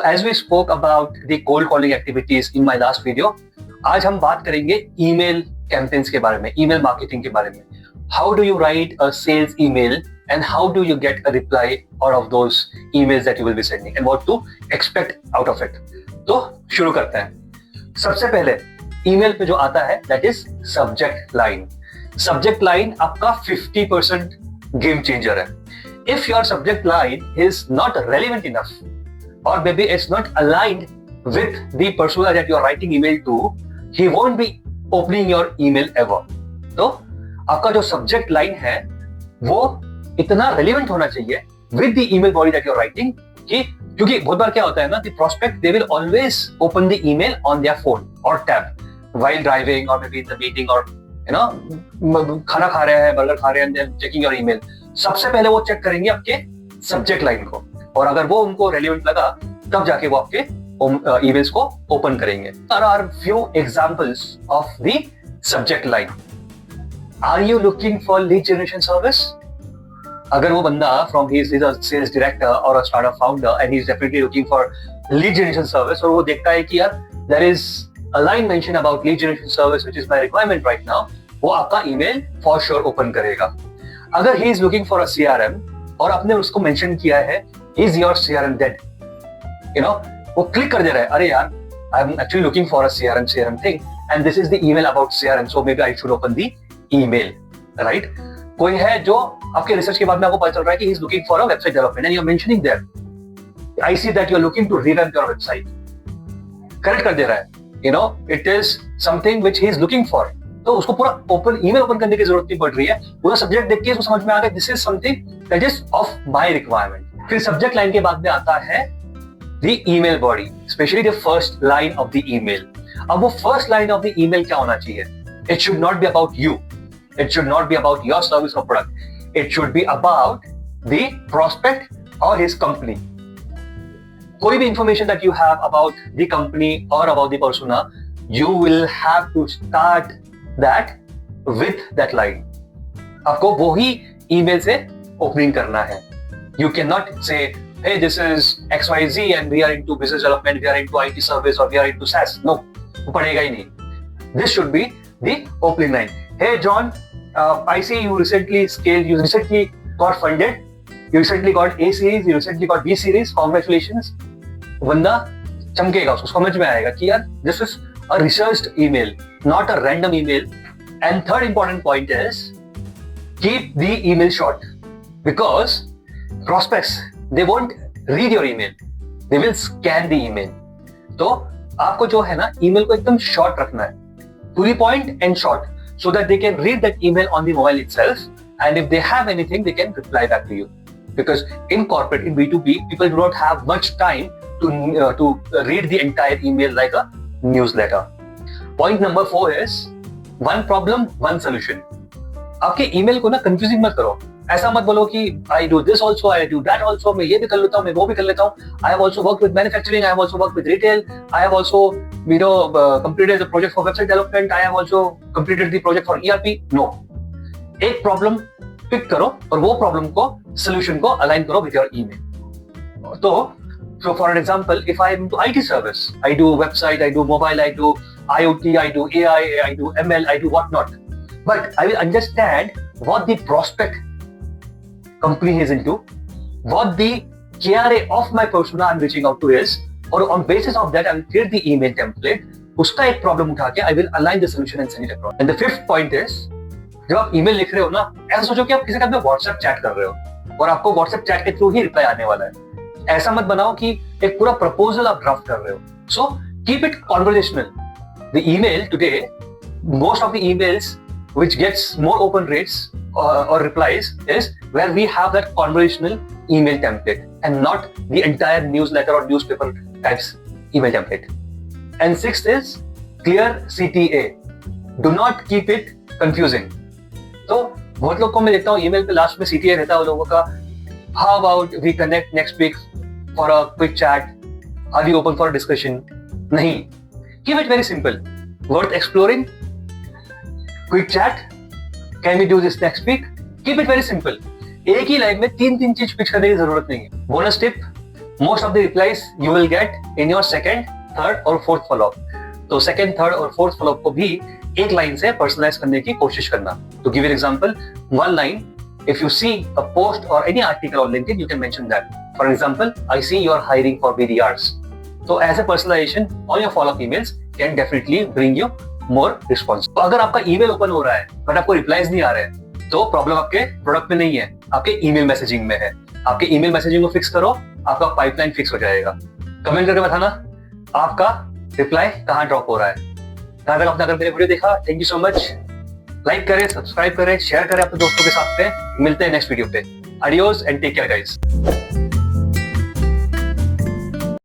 As we spoke about the cold calling activities in my last video, आज हम बात करेंगे email campaigns के बारे में, email marketing के बारे में. How do you write a sales email and how do you get a reply out of those emails that you will be sending and what to expect out of it. तो शुरू करते हैं. सबसे पहले email पे जो आता है that is subject line. Subject line आपका 50% game changer है. If your subject line is not relevant enough or maybe it's not aligned with the persona that you are writing email to, he won't be opening your email ever. तो आपका जो subject line है वो इतना relevant होना चाहिए with the email body that you are writing कि क्योंकि बहुत बार क्या होता है ना, the prospect they will always open the email on their phone or tab while driving or maybe in the meeting or खाना खा रहे हैं, बर्गर खा रहे हैं, then checking your email. सबसे पहले वो चेक करेंगे आपके सब्जेक्ट लाइन को और अगर वो उनको रेलिवेंट लगा तब जाके वो आपके ईमेल्स को ओपन करेंगे. There are few examples of the subject line. Are you looking for lead generation service? अगर वो बंदा from he is a sales director or a startup founder and he is definitely looking for lead generation service और वो देखता है कि यार there is a line mentioned about lead generation service which is my requirement right now, वो आपका email for sure open करेगा. अगर he is looking for a CRM और आपने उसको मेंशन किया है is your CRM dead, वो क्लिक कर दे रहा है, अरे यार I am actually looking for a CRM thing and this is the email about CRM, so maybe I should open the email, right? कोई है जो आपके रिसर्च के बाद में आपको पता चल रहा है कि he is looking for a website development and you are mentioning there, I see that you are looking to revamp your website, correct कर दे रहा है, it is something which he is looking for. तो उसको पूरा email open करने की जरूरत नहीं पड़ रही है, पूरा सब्जेक्ट देख के उसको समझ में आ गया this is something that is of my requirement. फिर सब्जेक्ट लाइन के बाद में आता है the email body, specially the first line of the email. अब वो first line of the email क्या होना चाहिए? It should not be about you, it should not be about your service और product, it should be about the prospect और his company. कोई भी information that you have about the company और about the persona, you will have to start that with that line. आपको वो ही email से opening करना है. You cannot say, hey, this is XYZ and we are into business development, we are into IT service or we are into SaaS. No, वो पड़ेगा ही नहीं. This should be the opening line. Hey, John, I see you recently scaled, you recently got funded, you recently got A series, you recently got B series. Congratulations. बंदा चमकेगा, उसको समझ में आएगा कि यार this is a researched email, not a random email. And third important point is keep the email short because prospects they won't read your email, they will scan the email. तो आपको जो है ना ईमेल को एकदम short रखना है, to the point and short, so that they can read that email on the mobile itself and if they have anything they can reply back to you. Because in corporate, in B2B, people do not have much time to read the entire email like a newsletter. Point number 4 is one problem, one solution. आपके email को ना confusing मत करो. ऐसा मत बोलो कि I do this also, I do that also, मैं ये भी कर लेता हूँ, मैं वो भी कर लेता हूँ. I have also worked with manufacturing, I have also worked with retail, I have also completed the project for website development, I have also completed the project for ERP. No. एक प्रॉब्लम पिक करो और वो problem को solution को align करो with your email. So for an example, if I am into IT service, I do website, I do mobile, I do IoT, I do AI, I do ML, I do whatnot. But I will understand what the prospect company is into, what the KRA of my persona I'm reaching out to is, or on basis of that I will create the email template. उसका एक problem उठा के I will align the solution and send it across. And the fifth point is, जब आप email लिख रहे हो ना, ऐसा सोचो कि आप किसी के साथ में व्हाट्सएप चैट कर रहे हो और आपको व्हाट्सएप चैट के थ्रू ही रिप्लाई आने वाला है. ऐसा मत बनाओ कि एक पूरा प्रपोजल आप ड्राफ्ट कर रहे हो. So keep it conversational. The email today, most of the emails which gets more open rates or replies is where we have that conversational email template and not the entire newsletter or newspaper types email template. And sixth is clear CTA. Do not keep it confusing. तो बहुत लोग को मैं देखता हूँ email पे last में CTA रहता है लोगों का. How about we connect next week for a quick chat? Are you open for a discussion? नहीं. Keep it very simple. Worth exploring. Quick chat. Can we do this next week? Keep it very simple. एक ही line में तीन चीज pitch करने की जरूरत नहीं है. Bonus tip, most of the replies you will get in your second, third और फोर्थ फॉलोअप। तो सेकंड, थर्ड और फोर्थ फॉलोअप को भी एक लाइन से पर्सनलाइज करने की कोशिश करना। तो give an example, one line, if you see a post or any article on LinkedIn, you can mention that. For example, I see you are hiring for BDRs. So as a personalization on your follow-up emails can definitely bring you more response. तो अगर आपका email open हो रहा है but आपको replies नहीं आ रहे हैं, तो प्रॉब्लम आपके प्रोडक्ट में नहीं है, आपके ईमेल मैसेजिंग में है। आपके ईमेल मैसेजिंग को फिक्स करो, आपका पाइपलाइन फिक्स हो जाएगा। कमेंट करके बताना आपका रिप्लाई कहाँ ड्रॉप हो रहा है। यहाँ तक आपने अगर मेरे वीडियो देखा, thank you so much. Like करें, सब्सक्राइब करें, शेयर करें अपने दोस्तों के साथ पे। मिलते हैं नेक्स्ट वीडियो पे। Adios and take care guys.